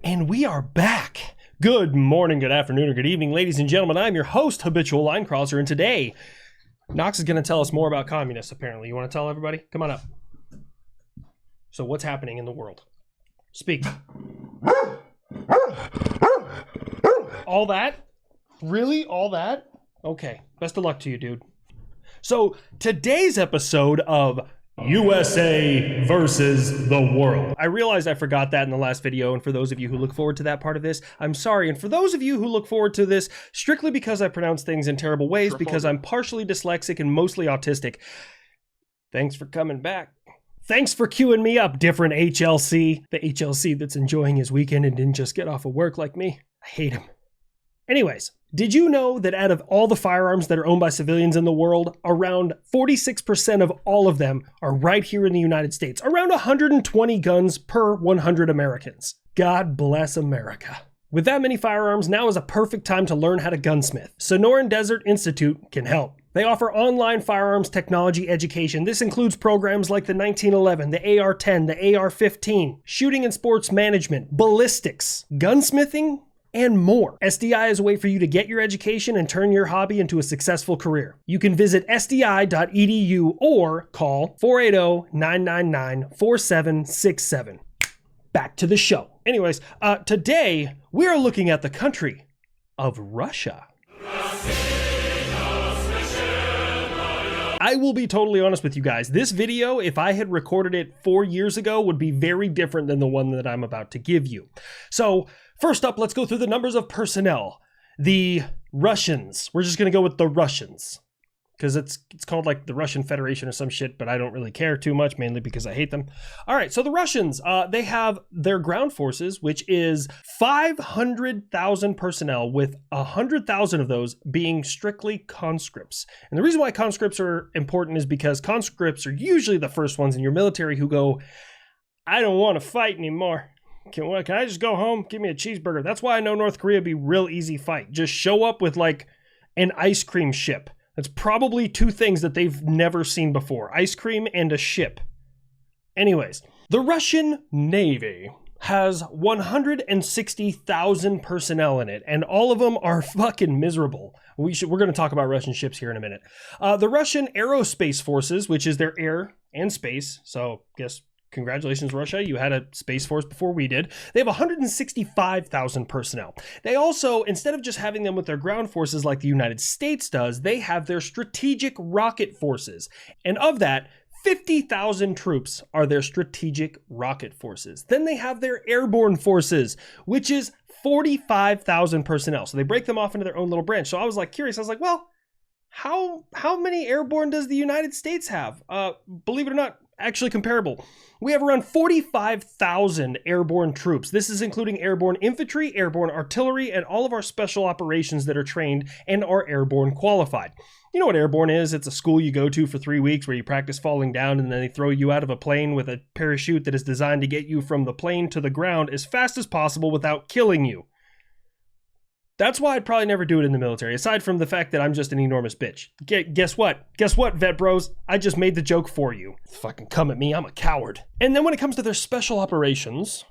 And we are back. Good morning, good afternoon, or good evening, ladies and gentlemen. I'm your host, Habitual Line Crosser, and today, Knox is going to tell us more about communists, apparently. You want to tell everybody? Come on up. So what's happening in the world? Speak. All that? Really? All that? Okay. Best of luck to you, dude. So today's episode of USA versus the world. I realized I forgot that in the last video, and for those of you who look forward to that part of this, I'm sorry. And for those of you who look forward to this strictly because I pronounce things in terrible ways, because I'm partially dyslexic and mostly autistic, thanks for coming back. Thanks for queuing me up, different HLC. The HLC that's enjoying his weekend and didn't just get off of work like me. I hate him. Anyways, did you know that out of all the firearms that are owned by civilians in the world, around 46% of all of them are right here in the United States? Around 120 guns per 100 Americans. God bless America. With that many firearms, now is a perfect time to learn how to gunsmith. Sonoran Desert Institute can help. They offer online firearms technology education. This includes programs like the 1911, the AR-10, the AR-15, shooting and sports management, ballistics, gunsmithing, and more. SDI is a way for you to get your education and turn your hobby into a successful career. You can visit sdi.edu or call 480-999-4767. Back to the show. Anyways, today we are looking at the country of Russia. I will be totally honest with you guys. This video, if I had recorded it 4 years ago, would be very different than the one that I'm about to give you. So, first up, let's go through the numbers of personnel. The Russians. We're just going to go with the Russians, because it's called like the Russian Federation or some shit, but I don't really care too much, mainly because I hate them. All right, so the Russians, they have their ground forces, which is 500,000 personnel, with 100,000 of those being strictly conscripts. And the reason why conscripts are important is because conscripts are usually the first ones in your military who go, I don't want to fight anymore. Can I just go home? Give me a cheeseburger. That's why I know North Korea would be a real easy fight. Just show up with like an ice cream ship. That's probably two things that they've never seen before. Ice cream and a ship. Anyways, the Russian Navy has 160,000 personnel in it, and all of them are fucking miserable. We're going to talk about Russian ships here in a minute. The Russian Aerospace Forces, which is their air and space, so guess congratulations, Russia. You had a space force before we did. They have 165,000 personnel. They also, instead of just having them with their ground forces like the United States does, they have their strategic rocket forces. And of that, 50,000 troops are their strategic rocket forces. Then they have their airborne forces, which is 45,000 personnel. So they break them off into their own little branch. So I was like curious. I was like, well, how many airborne does the United States have? Believe it or not, actually comparable. We have around 45,000 airborne troops. This is including airborne infantry, airborne artillery, and all of our special operations that are trained and are airborne qualified. You know what airborne is? It's a school you go to for 3 weeks where you practice falling down, and then they throw you out of a plane with a parachute that is designed to get you from the plane to the ground as fast as possible without killing you. That's why I'd probably never do it in the military, aside from the fact that I'm just an enormous bitch. Guess what? Guess what, vet bros? I just made the joke for you. Fucking come at me, I'm a coward. And then when it comes to their special operations,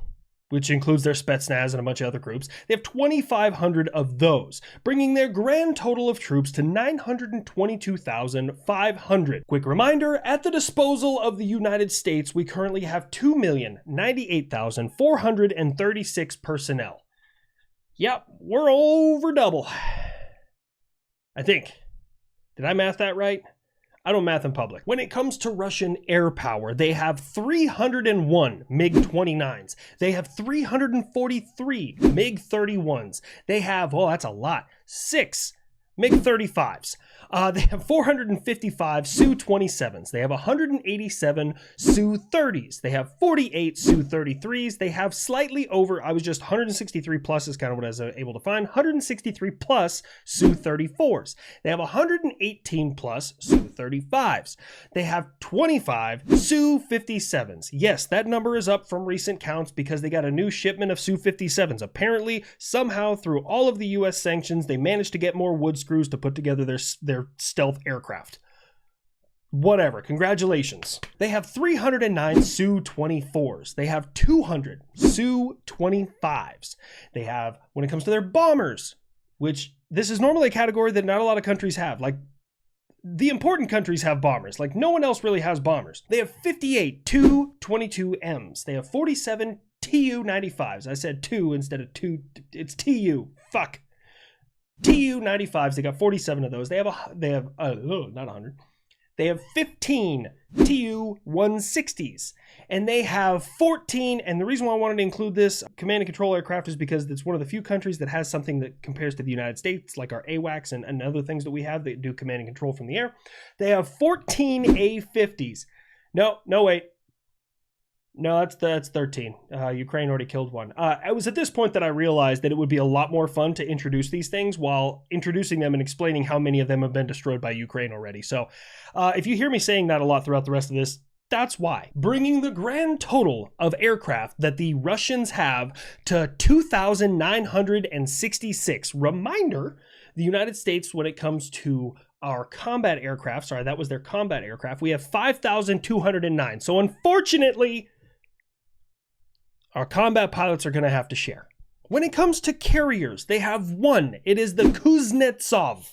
which includes their Spetsnaz and a bunch of other groups, they have 2,500 of those, bringing their grand total of troops to 922,500. Quick reminder, at the disposal of the United States, we currently have 2,098,436 personnel. Yep, we're over double. I think. Did I math that right? I don't math in public. When it comes to Russian air power, they have 301 MiG-29s. They have 343 MiG-31s. They have, oh, that's a lot, 6 MiG-35s. They have 455 Su-27s. They have 187 Su-30s. They have 48 Su-33s. They have slightly over, I was just 163 plus is kind of what I was able to find, 163 plus Su-34s. They have 118 plus Su-35s. They have 25 Su-57s. Yes, that number is up from recent counts because they got a new shipment of Su-57s. Apparently, somehow, through all of the U.S. sanctions, they managed to get more wood screws to put together their stealth aircraft. Whatever, congratulations. They have 309 Su-24s. They have 200 Su-25s. They have, when it comes to their bombers, which this is normally a category that not a lot of countries have. Like, the important countries have bombers. Like, no one else really has bombers. They have 58 Tu-22Ms. They have 47 Tu-95s. I said two instead of two. It's Tu. Fuck. Tu-95s. They got 47 of those. They have not 100. They have 15 Tu-160s, and they have 14, and the reason why I wanted to include this command and control aircraft is because it's one of the few countries that has something that compares to the United States, like our AWACS and other things that we have that do command and control from the air. They have 14 A-50s. No, wait. No, that's 13. Ukraine already killed one. It was at this point that I realized that it would be a lot more fun to introduce these things while introducing them and explaining how many of them have been destroyed by Ukraine already. So if you hear me saying that a lot throughout the rest of this, that's why. Bringing the grand total of aircraft that the Russians have to 2,966. Reminder, the United States, when it comes to our combat aircraft, sorry, that was their combat aircraft, we have 5,209. So unfortunately, our combat pilots are going to have to share. When it comes to carriers, they have one. It is the Kuznetsov.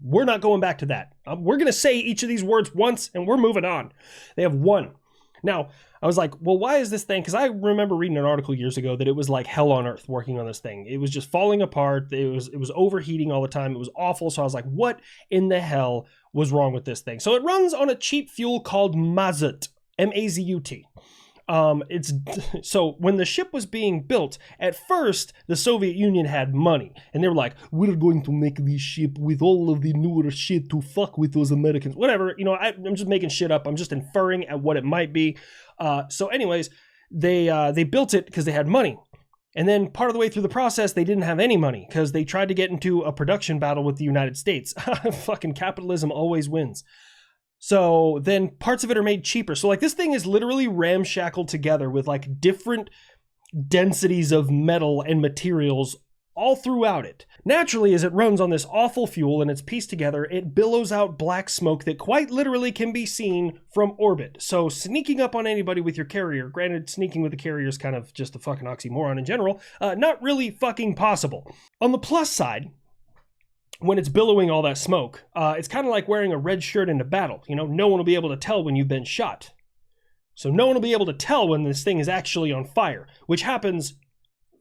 We're not going back to that. We're going to say each of these words once and we're moving on. They have one. Now, I was like, well, why is this thing? Because I remember reading an article years ago that it was like hell on earth working on this thing. It was just falling apart. It was overheating all the time. It was awful. So I was like, what in the hell was wrong with this thing? So it runs on a cheap fuel called Mazut, M-A-Z-U-T. So when the ship was being built, at first the Soviet Union had money and they were like, we're going to make this ship with all of the newer shit to fuck with those Americans, whatever. You know, I'm just making shit up. I'm just inferring at what it might be. So anyways, they built it because they had money. And then part of the way through the process, they didn't have any money because they tried to get into a production battle with the United States. Fucking capitalism always wins. So then parts of it are made cheaper. So like this thing is literally ramshackled together with like different densities of metal and materials all throughout it. Naturally, as it runs on this awful fuel and it's pieced together, it billows out black smoke that quite literally can be seen from orbit. So sneaking up on anybody with your carrier, granted sneaking with the carrier is kind of just a fucking oxymoron in general, not really fucking possible. On the plus side, when it's billowing all that smoke, it's kind of like wearing a red shirt into battle. You know, no one will be able to tell when you've been shot. So no one will be able to tell when this thing is actually on fire, which happens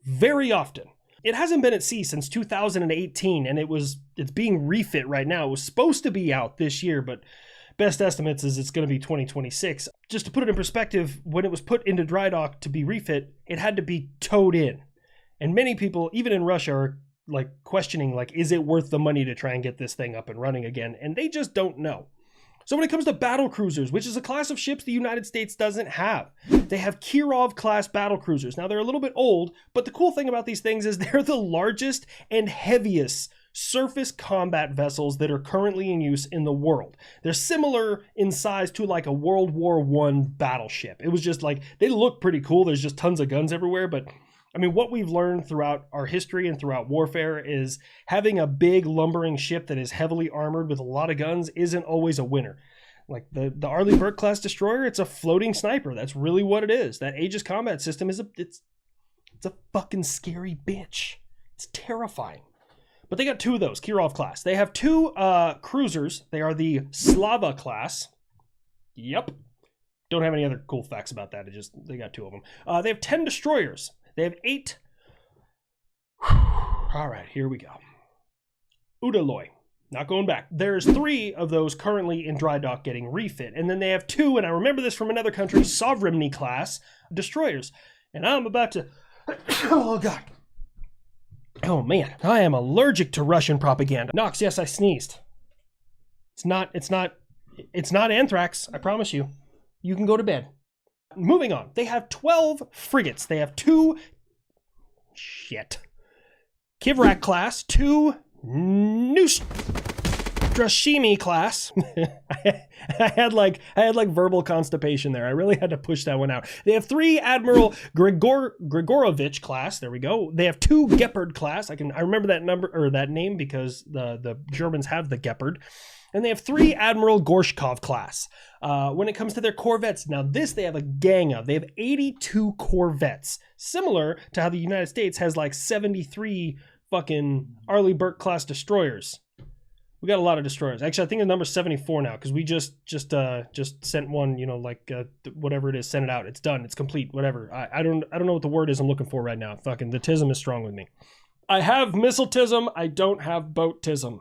very often. It hasn't been at sea since 2018, and it's being refit right now. It was supposed to be out this year, but best estimates is it's going to be 2026. Just to put it in perspective, when it was put into dry dock to be refit, it had to be towed in. And many people, even in Russia, are like questioning, like, is it worth the money to try and get this thing up and running again? And they just don't know. So when it comes to battle cruisers, which is a class of ships the United States doesn't have, they have Kirov class battle cruisers. Now they're a little bit old, but the cool thing about these things is they're the largest and heaviest surface combat vessels that are currently in use in the world. They're similar in size to like a World War I battleship. It was just like, they look pretty cool. There's just tons of guns everywhere, but I mean, what we've learned throughout our history and throughout warfare is having a big lumbering ship that is heavily armored with a lot of guns isn't always a winner. Like the Arleigh Burke class destroyer, it's a floating sniper. That's really what it is. That Aegis combat system is it's a fucking scary bitch. It's terrifying. But they got two of those, Kirov class. They have two cruisers. They are the Slava class. Yep. Don't have any other cool facts about that. They got two of them. They have 10 destroyers. They have 8. All right, here we go. Udaloy. Not going back. There's 3 of those currently in dry dock getting refit. And then they have 2, and I remember this from another country, Sovereignty class destroyers. And I'm about to... Oh, God. Oh, man. I am allergic to Russian propaganda. Nox, yes, I sneezed. It's not anthrax, I promise you. You can go to bed. Moving on, they have 12 frigates. They have 2 Kivrak class, 2 Neustrashimi class. I had like verbal constipation there. I really had to push that one out. They have 3 Admiral Grigorovich class. There we go. They have 2 Gepard class. I remember that number or that name because the Germans have the Gepard. And they have 3 Admiral Gorshkov class. When it comes to their corvettes, now this they have a gang of. They have 82 corvettes, similar to how the United States has like 73 fucking Arleigh Burke class destroyers. We got a lot of destroyers. Actually, I think the number's 74 now because we just sent one. You know, like whatever it is, sent it out. It's done. It's complete. Whatever. I don't know what the word is I'm looking for right now. Fucking the tism is strong with me. I have missiletism. I don't have boatism.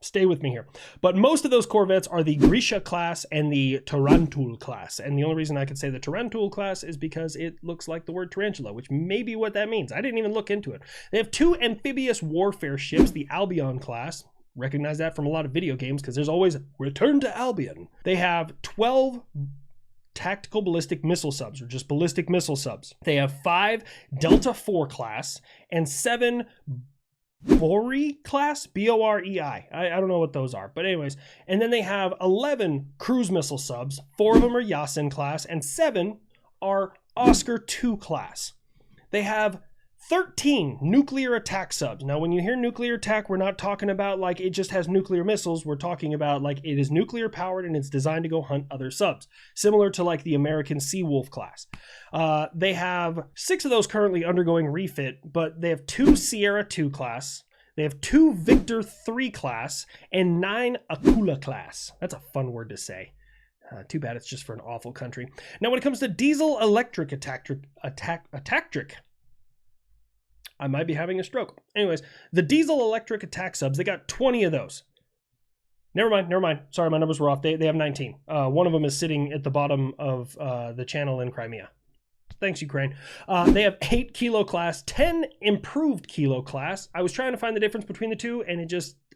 Stay with me here. But most of those corvettes are the Grisha class and the Tarantul class. And the only reason I can say the Tarantul class is because it looks like the word tarantula, which may be what that means. I didn't even look into it. They have 2 amphibious warfare ships, the Albion class. Recognize that from a lot of video games because there's always Return to Albion. They have 12 tactical ballistic missile subs, or just ballistic missile subs. They have 5 Delta IV class and 7 Borei class, B-O-R-E-I. I don't know what those are, but anyways. And then they have 11 cruise missile subs. 4 of them are Yasin class, and 7 are Oscar II class. They have 13 nuclear attack subs. Now, when you hear nuclear attack, we're not talking about like it just has nuclear missiles. We're talking about like it is nuclear powered and it's designed to go hunt other subs, similar to like the American Seawolf class. They have 6 of those currently undergoing refit, but they have 2 Sierra II class. They have 2 Victor III class and 9 Akula class. That's a fun word to say. Too bad it's just for an awful country. Now, when it comes to diesel electric attack I might be having a stroke. Anyways, the diesel electric attack subs, they got 20 of those. Never mind. Sorry, my numbers were off. They have 19. One of them is sitting at the bottom of the channel in Crimea. Thanks, Ukraine. They have 8 Kilo class, 10 improved Kilo class. I was trying to find the difference between the two, and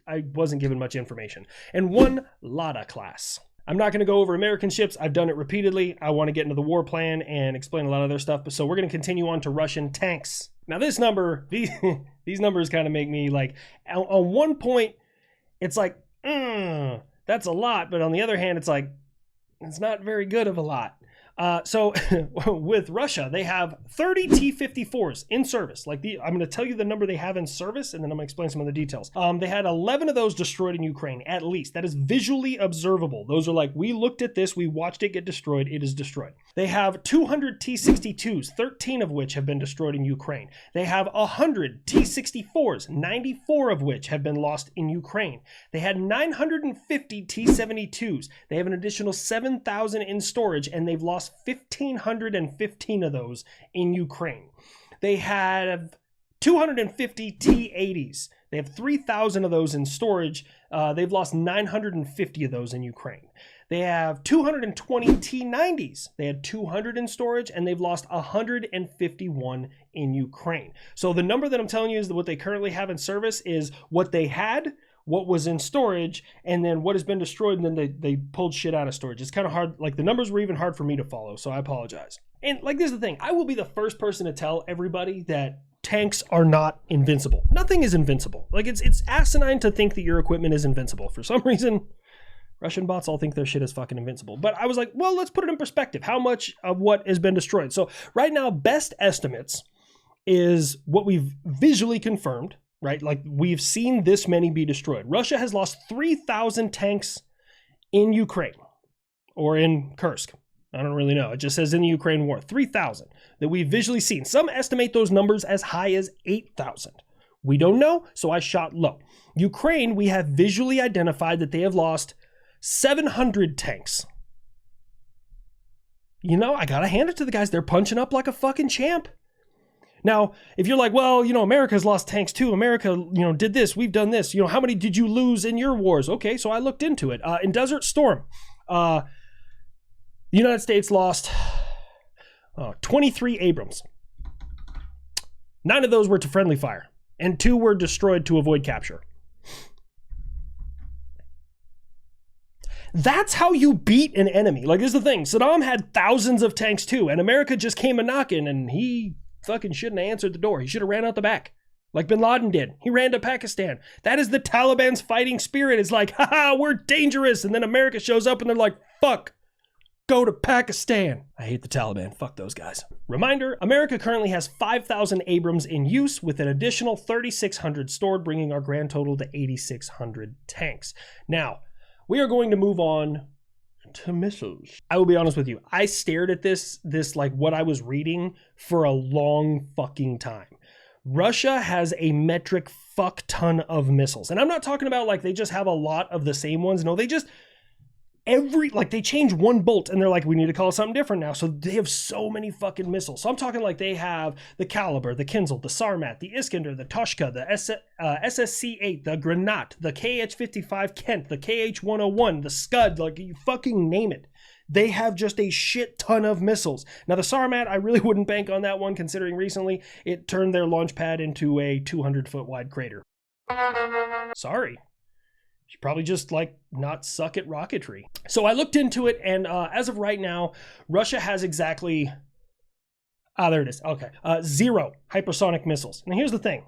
I wasn't given much information. And 1 Lada class. I'm not going to go over American ships. I've done it repeatedly. I want to get into the war plan and explain a lot of their stuff. So we're going to continue on to Russian tanks. Now this number, these numbers kind of make me like, on one point, it's like, that's a lot. But on the other hand, it's like, it's not very good of a lot. So with Russia, they have 30 T-54s in service. I'm going to tell you the number they have in service, and then I'm going to explain some of the details. They had 11 of those destroyed in Ukraine, at least. That is visually observable. Those are like, we looked at this, we watched it get destroyed, it is destroyed. They have 200 T-62s, 13 of which have been destroyed in Ukraine. They have 100 T-64s, 94 of which have been lost in Ukraine. They had 950 T-72s. They have an additional 7,000 in storage, and they've lost 1,515 of those in Ukraine. They have 250 T-80s. They have 3,000 of those in storage. They've lost 950 of those in Ukraine. They have 220 T-90s. They had 200 in storage, and they've lost 151 in Ukraine. So the number that I'm telling you is that what they currently have in service is what they had, what was in storage, and then what has been destroyed, and then they pulled shit out of storage. It's kind of hard. Like, the numbers were even hard for me to follow, so I apologize. And like, this is the thing. I will be the first person to tell everybody that tanks are not invincible. Nothing is invincible. Like, it's asinine to think that your equipment is invincible. For some reason, Russian bots all think their shit is fucking invincible. But I was like, well, let's put it in perspective. How much of what has been destroyed? So right now, best estimates is what we've visually confirmed, right? Like, we've seen this many be destroyed. Russia has lost 3,000 tanks in Ukraine, or in Kursk. I don't really know. It just says in the Ukraine war, 3,000 that we've visually seen. Some estimate those numbers as high as 8,000. We don't know, so I shot low. Ukraine, we have visually identified that they have lost 700 tanks. You know, I gotta hand it to the guys. They're punching up like a fucking champ. Now, if you're like, well, you know, America's lost tanks too. America, you know, did this. We've done this. You know, how many did you lose in your wars? Okay, so I looked into it. In Desert Storm, the United States lost 23 Abrams. 9 of those were to friendly fire, and 2 were destroyed to avoid capture. That's how you beat an enemy. Like, this is the thing. Saddam had thousands of tanks too, and America just came a-knocking, and he fucking shouldn't have answered the door. He should have ran out the back, like Bin Laden did. He ran to Pakistan. That is the Taliban's fighting spirit. It's like, haha, we're dangerous. And then America shows up and they're like, fuck, go to Pakistan. I hate the Taliban. Fuck those guys. Reminder, America currently has 5,000 Abrams in use with an additional 3,600 stored, bringing our grand total to 8,600 tanks. Now, we are going to move on to missiles. I will be honest with you. I stared at this like what I was reading for a long fucking time. Russia has a metric fuck ton of missiles. And I'm not talking about like they just have a lot of the same ones. No, they just they change one bolt and they're like, we need to call it something different now. So they have so many fucking missiles. So I'm talking like they have the Caliber, the Kinzhal, the Sarmat, the Iskander, the Toshka, the SSC-8, the Granat, the KH-55 Kent, the KH-101, the Scud, like you fucking name it. They have just a shit ton of missiles. Now the Sarmat, I really wouldn't bank on that one considering recently it turned their launch pad into a 200-foot wide crater. Sorry. You probably just like not suck at rocketry. So I looked into it, and as of right now, Russia has exactly, there it is. Okay, 0 hypersonic missiles. Now here's the thing: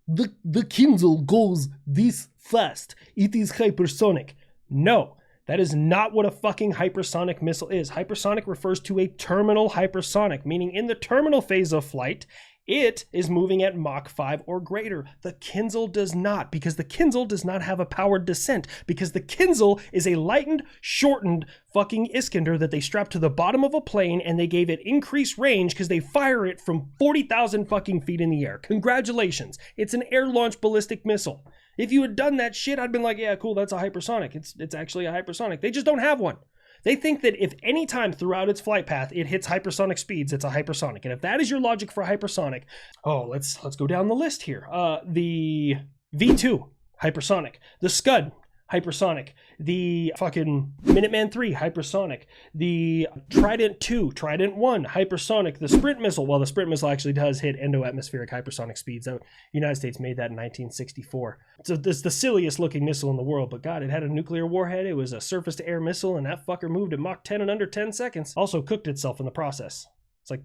the Kinzhal goes this fast. It is hypersonic. No, that is not what a fucking hypersonic missile is. Hypersonic refers to a terminal hypersonic, meaning in the terminal phase of flight, it is moving at Mach 5 or greater. The Kinzhal does not, because the Kinzhal does not have a powered descent, because the Kinzhal is a lightened, shortened fucking Iskander that they strap to the bottom of a plane and they gave it increased range because they fire it from 40,000 fucking feet in the air. Congratulations. It's an air-launched ballistic missile. If you had done that shit, I'd been like, yeah, cool, that's a hypersonic. It's actually a hypersonic. They just don't have one. They think that if any time throughout its flight path it hits hypersonic speeds, it's a hypersonic. And if that is your logic for hypersonic, let's go down the list here. The V2, hypersonic. The Scud, hypersonic. The fucking Minuteman III, hypersonic. The Trident II, Trident I, hypersonic. The Sprint missile, well, the Sprint missile actually does hit endoatmospheric hypersonic speeds. The United States made that in 1964. So it's the silliest looking missile in the world, but God, it had a nuclear warhead. It was a surface-to-air missile, and that fucker moved at Mach 10 in under 10 seconds. Also cooked itself in the process. It's like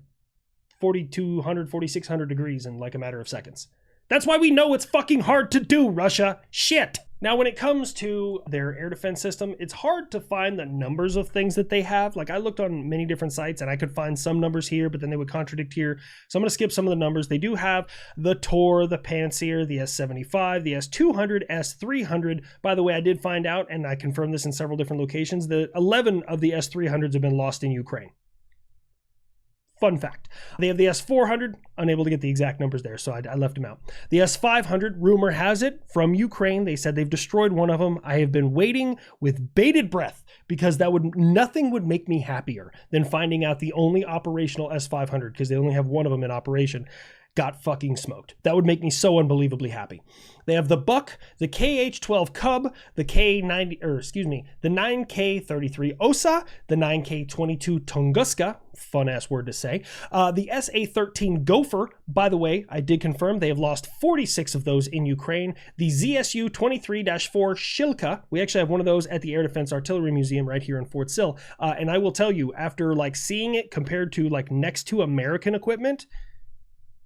4,200, 4,600 degrees in like a matter of seconds. That's why we know it's fucking hard to do, Russia. Shit. Now, when it comes to their air defense system, it's hard to find the numbers of things that they have. Like, I looked on many different sites and I could find some numbers here, but then they would contradict here. So I'm going to skip some of the numbers. They do have the Tor, the Pantsir, the S-75, the S-200, S-300. By the way, I did find out, and I confirmed this in several different locations, that 11 of the S-300s have been lost in Ukraine. Fun fact. They have the S-400, unable to get the exact numbers there, so I left them out. The S-500, rumor has it, from Ukraine. They said they've destroyed one of them. I have been waiting with bated breath because nothing would make me happier than finding out the only operational S-500, because they only have one of them in operation, got fucking smoked. That would make me so unbelievably happy. They have the Buck, the KH-12 Cub, the the 9K-33 Osa, the 9K-22 Tunguska, fun-ass word to say, the SA-13 Gopher. By the way, I did confirm they have lost 46 of those in Ukraine. The ZSU-23-4 Shilka, we actually have one of those at the Air Defense Artillery Museum right here in Fort Sill. And I will tell you, after like seeing it compared to like next to American equipment,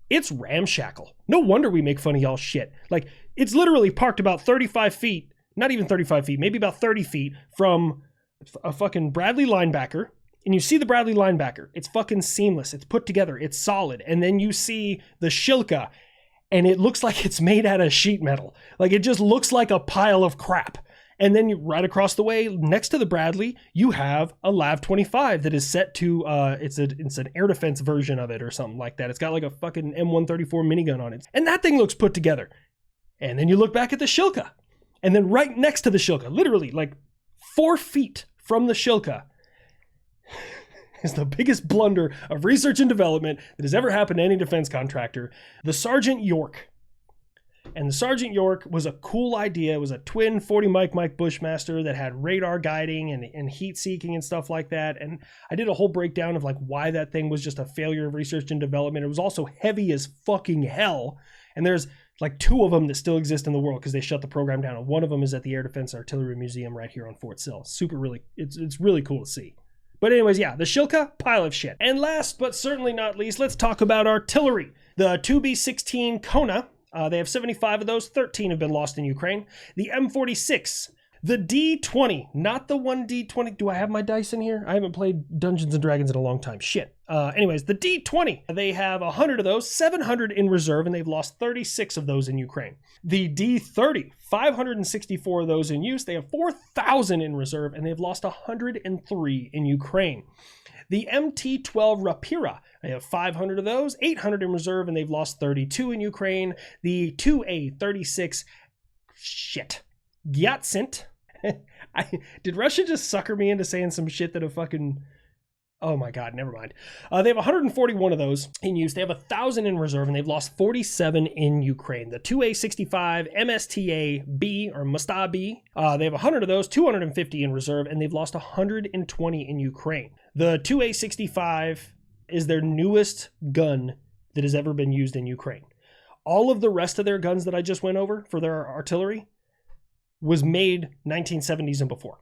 it's ramshackle. No wonder we make fun of y'all shit. Like, it's literally parked about 35 feet, not even 35 feet, maybe about 30 feet from a fucking Bradley linebacker. And you see the Bradley linebacker. It's fucking seamless. It's put together. It's solid. And then you see the Shilka, and it looks like it's made out of sheet metal. Like, it just looks like a pile of crap. And then right across the way, next to the Bradley, you have a LAV-25 that is set to, it's an air defense version of it or something like that. It's got like a fucking M134 minigun on it. And that thing looks put together. And then you look back at the Shilka. And then right next to the Shilka, literally like 4 feet from the Shilka, is the biggest blunder of research and development that has ever happened to any defense contractor, the Sergeant York. And the Sergeant York was a cool idea. It was a twin 40 Mike Bushmaster that had radar guiding and heat seeking and stuff like that. And I did a whole breakdown of like why that thing was just a failure of research and development. It was also heavy as fucking hell. And there's like 2 of them that still exist in the world because they shut the program down. And one of them is at the Air Defense Artillery Museum right here on Fort Sill. It's really cool to see. But anyways, yeah, the Shilka, pile of shit. And last but certainly not least, let's talk about artillery. The 2B16 Kona. They have 75 of those, 13 have been lost in Ukraine. The M46, The D20, not the 1D20. Do I have my dice in here? I haven't played Dungeons and Dragons in a long time. Shit. Anyways, the D20, they have 100 of those, 700 in reserve, and they've lost 36 of those in Ukraine. The D30, 564 of those in use. They have 4,000 in reserve, and they've lost 103 in Ukraine. The MT-12 Rapira, they have 500 of those, 800 in reserve, and they've lost 32 in Ukraine. The 2A-36, Gyatsint. Did Russia just sucker me into saying some shit that a fucking... Oh my God, never mind. They have 141 of those in use. They have 1,000 in reserve, and they've lost 47 in Ukraine. The 2A-65 MSTA-B, or Musta-B, they have 100 of those, 250 in reserve, and they've lost 120 in Ukraine. The 2A-65 is their newest gun that has ever been used in Ukraine. All of the rest of their guns that I just went over for their artillery was made 1970s and before.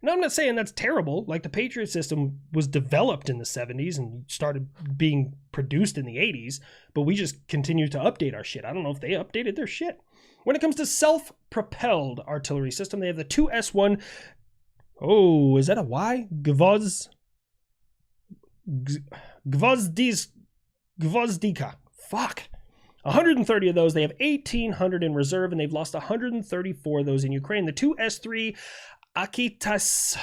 Now, I'm not saying that's terrible. Like, the Patriot system was developed in the 70s and started being produced in the 80s, but we just continue to update our shit. I don't know if they updated their shit. When it comes to self-propelled artillery system, they have the 2S1. Oh, is that a Y? Gvozdika. Fuck. 130 of those. They have 1,800 in reserve, and they've lost 134 of those in Ukraine. The 2S3 Akitas.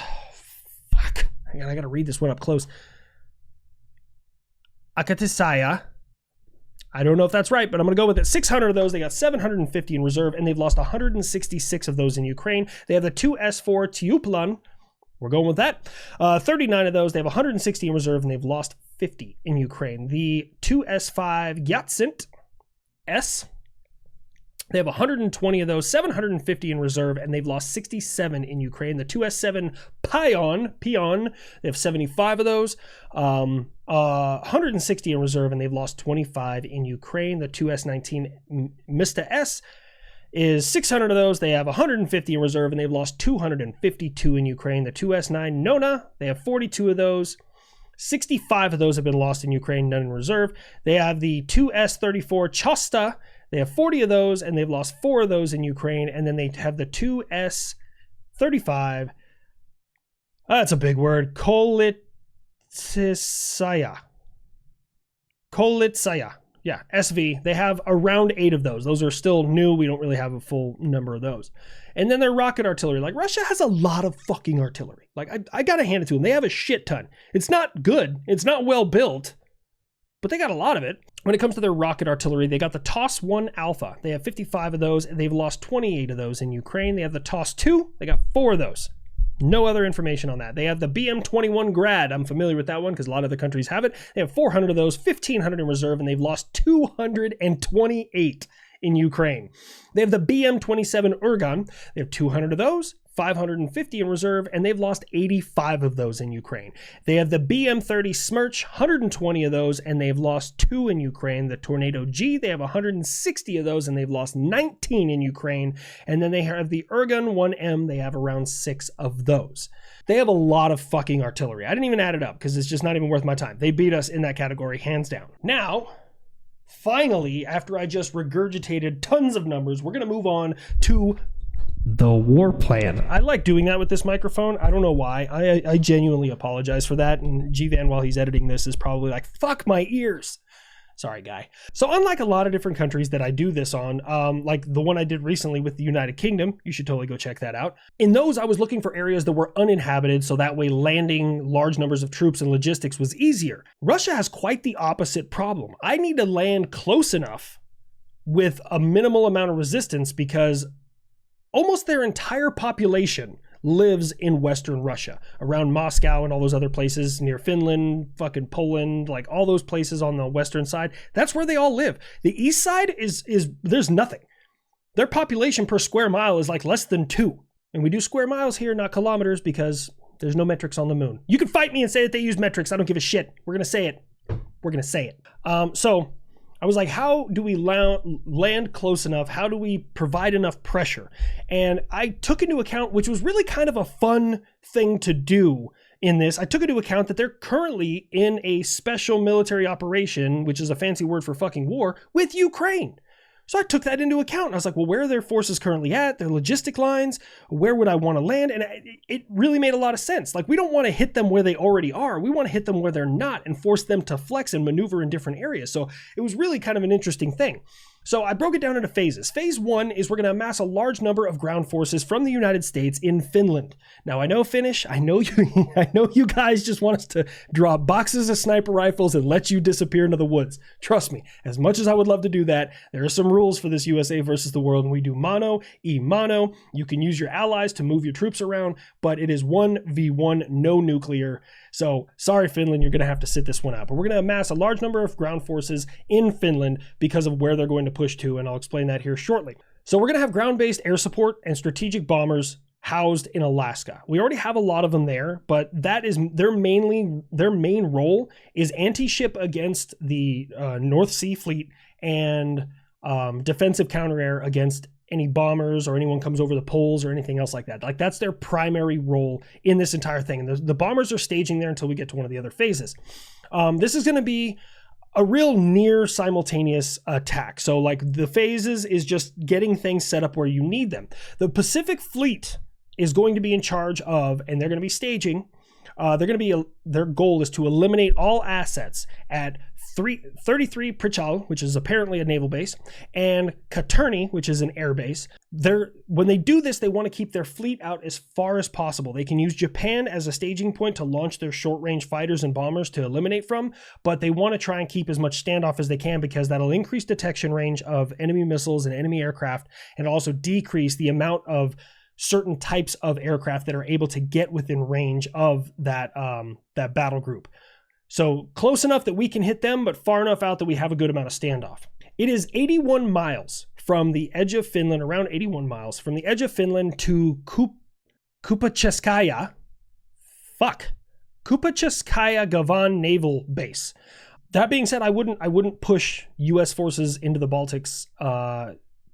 Fuck. Hang on, I gotta read this one up close. Akatisaya. I don't know if that's right, but I'm gonna go with it. 600 of those. They got 750 in reserve, and they've lost 166 of those in Ukraine. They have the 2S4 Tiuplan. We're going with that. 39 of those. They have 160 in reserve, and they've lost 50 in Ukraine. The 2S5 Gyatsint S. They have 120 of those, 750 in reserve, and they've lost 67 in Ukraine. The 2S7 Pion, they have 75 of those, 160 in reserve, and they've lost 25 in Ukraine. The 2S19 Mista S is 600 of those. They have 150 in reserve, and they've lost 252 in Ukraine. The 2S9 Nona, they have 42 of those. 65 of those have been lost in Ukraine, none in reserve. They have the 2S34 Chosta. They have 40 of those, and they've lost 4 of those in Ukraine. And then they have the 2S35. That's a big word. Kolitsaya. Yeah, SV. They have around 8 of those. Those are still new. We don't really have a full number of those. And then their rocket artillery. Like, Russia has a lot of fucking artillery. Like, I gotta hand it to them. They have a shit ton. It's not good. It's not well built, but they got a lot of it. When it comes to their rocket artillery, they got the TOS-1 Alpha. They have 55 of those, and they've lost 28 of those in Ukraine. They have the TOS-2. They got 4 of those. No other information on that. They have the BM-21 Grad. I'm familiar with that one because a lot of the countries have it. They have 400 of those, 1,500 in reserve, and they've lost 228 in Ukraine. They have the BM-27 Urgan. They have 200 of those, 550 in reserve, and they've lost 85 of those in Ukraine. They have the BM-30 Smerch, 120 of those, and they've lost 2 in Ukraine. The Tornado G, they have 160 of those, and they've lost 19 in Ukraine. And then they have the Urgan 1M, they have around 6 of those. They have a lot of fucking artillery. I didn't even add it up because it's just not even worth my time. They beat us in that category, hands down. Now, finally, after I just regurgitated tons of numbers, we're going to move on to the war plan. I like doing that with this microphone. I don't know why. I genuinely apologize for that. And G-Van, while he's editing this, is probably like, fuck my ears. Sorry, guy. So unlike a lot of different countries that I do this on, like the one I did recently with the United Kingdom, you should totally go check that out. In those, I was looking for areas that were uninhabited, so that way landing large numbers of troops and logistics was easier. Russia has quite the opposite problem. I need to land close enough with a minimal amount of resistance because almost their entire population lives in Western Russia, around Moscow and all those other places near Finland, fucking Poland, like all those places on the western side. That's where they all live. The east side is there's nothing. Their population per square mile is like less than 2. And we do square miles here, not kilometers, because there's no metrics on the moon. You can fight me and say that they use metrics. I don't give a shit. We're going to say it. We're going to say it. So I was like, how do we land close enough? How do we provide enough pressure? And I took into account, which was really kind of a fun thing to do in this, I took into account that they're currently in a special military operation, which is a fancy word for fucking war, with Ukraine. So I took that into account. I was like, well, where are their forces currently at? Their logistic lines? Where would I want to land? And it really made a lot of sense. Like, we don't want to hit them where they already are. We want to hit them where they're not and force them to flex and maneuver in different areas. So it was really kind of an interesting thing. So I broke it down into phases. Phase 1 is we're going to amass a large number of ground forces from the United States in Finland. Now, I know Finnish. I know you guys just want us to drop boxes of sniper rifles and let you disappear into the woods. Trust me, as much as I would love to do that, there are some rules for this USA versus the world, and we do mano e mano. You can use your allies to move your troops around, but it is 1v1, no nuclear. So sorry, Finland, you're going to have to sit this one out. But we're going to amass a large number of ground forces in Finland because of where they're going to push to, and I'll explain that here shortly. So we're going to have ground-based air support and strategic bombers housed in Alaska. We already have a lot of them there, but that is their main role is anti-ship against the North Sea Fleet and defensive counter-air against any bombers or anyone comes over the poles or anything else like that. Like, that's their primary role in this entire thing. And the bombers are staging there until we get to one of the other phases. This is going to be a real near simultaneous attack. So like the phases is just getting things set up where you need them. The Pacific Fleet is going to be in charge of, and they're going to be staging. Their goal is to eliminate all assets at 33 Prichal, which is apparently a naval base, and Katerni, which is an air base. When they do this, they want to keep their fleet out as far as possible. They can use Japan as a staging point to launch their short-range fighters and bombers to eliminate from, but they want to try and keep as much standoff as they can because that'll increase detection range of enemy missiles and enemy aircraft, and also decrease the amount of certain types of aircraft that are able to get within range of that battle group. So close enough that we can hit them, but far enough out that we have a good amount of standoff. It is 81 miles from the edge of Finland, around 81 miles from the edge of Finland to Kupacheskaya Gavan Naval Base. That being said, I wouldn't push U.S. forces into the Baltics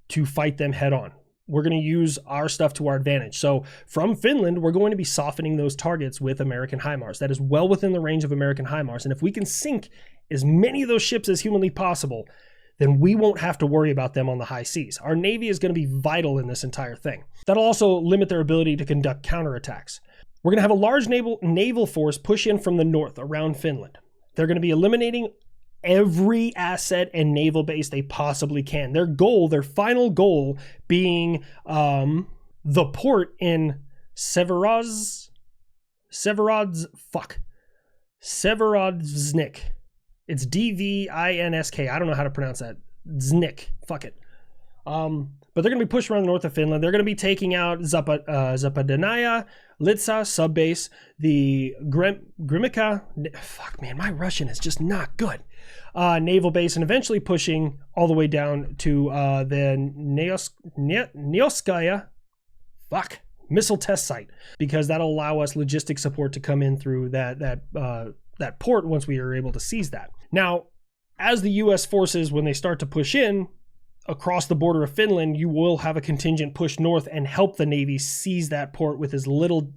to fight them head on. We're going to use our stuff to our advantage. So from Finland, we're going to be softening those targets with American HIMARS. That is well within the range of American HIMARS. And if we can sink as many of those ships as humanly possible, then we won't have to worry about them on the high seas. Our Navy is going to be vital in this entire thing. That'll also limit their ability to conduct counterattacks. We're going to have a large naval force push in from the north around Finland. They're going to be eliminating every asset and naval base they possibly can. Their final goal being the port in Severodzyk. It's Dvinsk. I don't know how to pronounce that. Znik. Fuck it. But they're going to be pushed around the north of Finland. They're going to be taking out Zapadnaya, Litsa, subbase, the Grimika, fuck man, my Russian is just not good, naval base, and eventually pushing all the way down to the Neoskaya, missile test site, because that'll allow us logistic support to come in through that port once we are able to seize that. Now, as the U.S. forces, when they start to push in across the border of Finland, you will have a contingent push north and help the Navy seize that port with as little,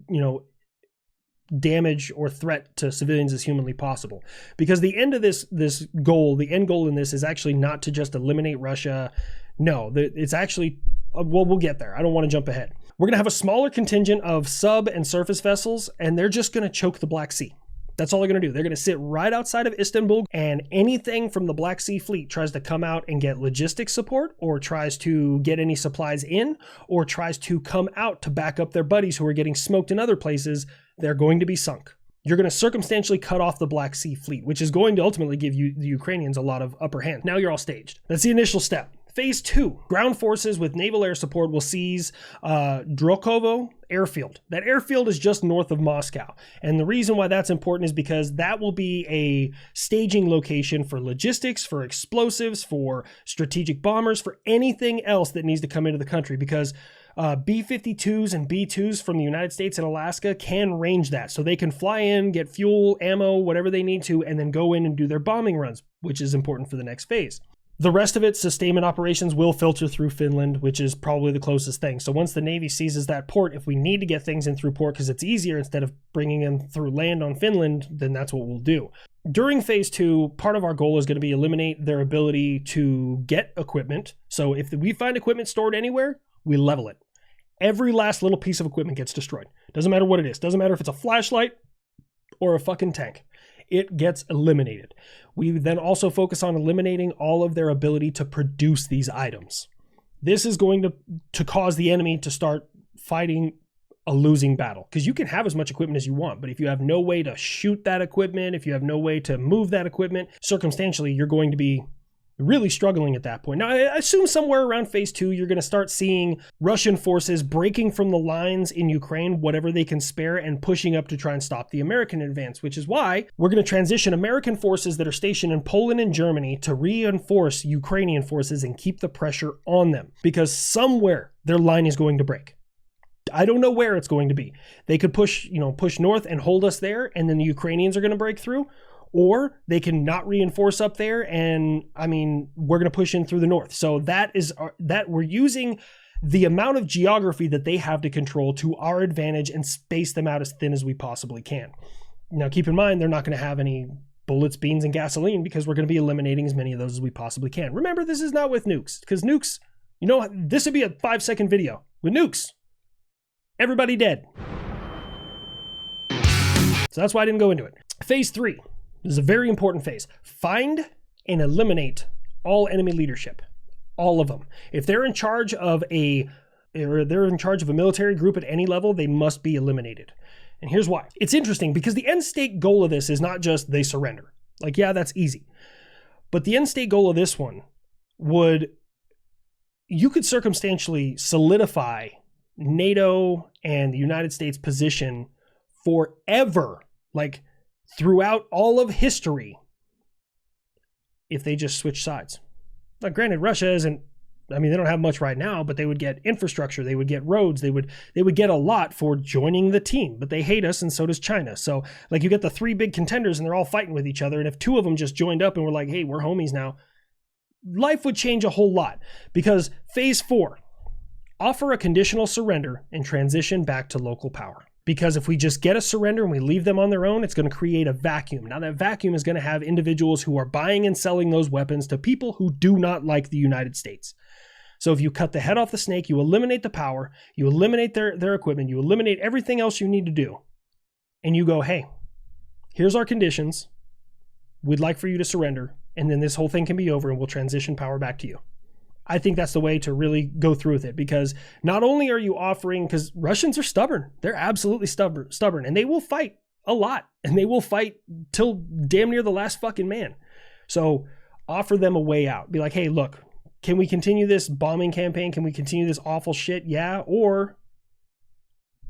damage or threat to civilians as humanly possible. Because the end of the end goal in this is actually not to just eliminate Russia. No, it's actually, we'll get there. I don't want to jump ahead. We're going to have a smaller contingent of sub and surface vessels, and they're just going to choke the Black Sea. That's all they're going to do. They're going to sit right outside of Istanbul, and anything from the Black Sea Fleet tries to come out and get logistics support, or tries to get any supplies in, or tries to come out to back up their buddies who are getting smoked in other places, they're going to be sunk. You're going to circumstantially cut off the Black Sea Fleet, which is going to ultimately give you the Ukrainians a lot of upper hand. Now you're all staged. That's the initial step. Phase 2, ground forces with naval air support will seize Drokovo airfield. That airfield is just north of Moscow. And the reason why that's important is because that will be a staging location for logistics, for explosives, for strategic bombers, for anything else that needs to come into the country, because B-52s and B-2s from the United States and Alaska can range that. So they can fly in, get fuel, ammo, whatever they need to, and then go in and do their bombing runs, which is important for the next phase. The rest of it, sustainment operations, will filter through Finland, which is probably the closest thing. So once the Navy seizes that port, if we need to get things in through port because it's easier instead of bringing them through land on Finland, then that's what we'll do. during phase 2, part of our goal is going to be eliminate their ability to get equipment. So if we find equipment stored anywhere, we level it. Every last little piece of equipment gets destroyed. Doesn't matter what it is. Doesn't matter if it's a flashlight or a fucking tank. It gets eliminated. We then also focus on eliminating all of their ability to produce these items. This is going to cause the enemy to start fighting a losing battle, because you can have as much equipment as you want, but if you have no way to shoot that equipment, if you have no way to move that equipment, circumstantially, you're going to be really struggling at that point. Now, I assume somewhere around phase 2, you're going to start seeing Russian forces breaking from the lines in Ukraine, whatever they can spare, and pushing up to try and stop the American advance, which is why we're going to transition American forces that are stationed in Poland and Germany to reinforce Ukrainian forces and keep the pressure on them, because somewhere their line is going to break. I don't know where it's going to be. They could push north and hold us there, and then the Ukrainians are going to break through, or they can not reinforce up there, and we're going to push in through the north. So that we're using the amount of geography that they have to control to our advantage and space them out as thin as we possibly can. Now, keep in mind, they're not going to have any bullets, beans, and gasoline, because we're going to be eliminating as many of those as we possibly can. Remember, this is not with nukes, because nukes, this would be a 5-second video. With nukes, everybody dead. So that's why I didn't go into it. Phase 3. This is a very important phase. Find and eliminate all enemy leadership. All of them. If they're in charge of a military group at any level, they must be eliminated. And here's why. It's interesting because the end state goal of this is not just they surrender. Like, yeah, that's easy. But the end state goal of this one you could circumstantially solidify NATO and the United States position forever, like throughout all of history, if they just switch sides. Now, granted, Russia isn't, they don't have much right now, but they would get infrastructure, they would get roads, they would get a lot for joining the team, but they hate us, and so does China. So like, you get the 3 big contenders and they're all fighting with each other, and if 2 of them just joined up and were like, hey, we're homies now, life would change a whole lot. Because phase 4, offer a conditional surrender and transition back to local power. Because if we just get a surrender and we leave them on their own, it's going to create a vacuum. Now, that vacuum is going to have individuals who are buying and selling those weapons to people who do not like the United States. So if you cut the head off the snake, you eliminate the power, you eliminate their equipment, you eliminate everything else you need to do, and you go, hey, here's our conditions. We'd like for you to surrender, and then this whole thing can be over and we'll transition power back to you. I think that's the way to really go through with it, because not only are you offering, because Russians are stubborn, they're absolutely stubborn, and they will fight a lot, and they will fight till damn near the last fucking man. So offer them a way out. Be like, hey, look, can we continue this bombing campaign? Can we continue this awful shit? Yeah. Or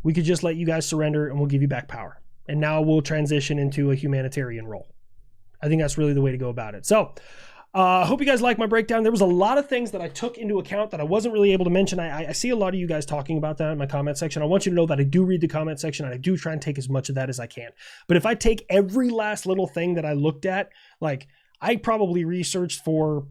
we could just let you guys surrender and we'll give you back power. And now we'll transition into a humanitarian role. I think that's really the way to go about it. So I hope you guys like my breakdown. There was a lot of things that I took into account that I wasn't really able to mention. I see a lot of you guys talking about that in my comment section. I want you to know that I do read the comment section, and I do try and take as much of that as I can. But if I take every last little thing that I looked at, like I probably researched for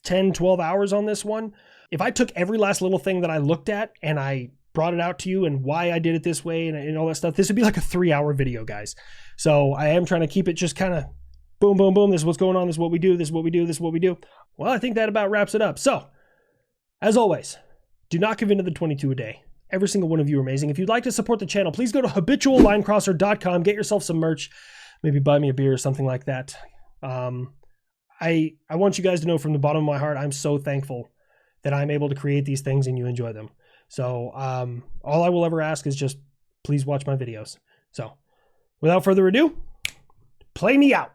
10, 12 hours on this one. If I took every last little thing that I looked at and I brought it out to you and why I did it this way and all that stuff, this would be like a 3-hour video, guys. So I am trying to keep it just kind of boom, boom, boom. This is what's going on. This is what we do. This is what we do. This is what we do. Well, I think that about wraps it up. So as always, do not give in to the 22 a day. Every single one of you are amazing. If you'd like to support the channel, please go to habituallinecrosser.com, get yourself some merch, maybe buy me a beer or something like that. I want you guys to know from the bottom of my heart, I'm so thankful that I'm able to create these things and you enjoy them. So all I will ever ask is just please watch my videos. So without further ado, play me out.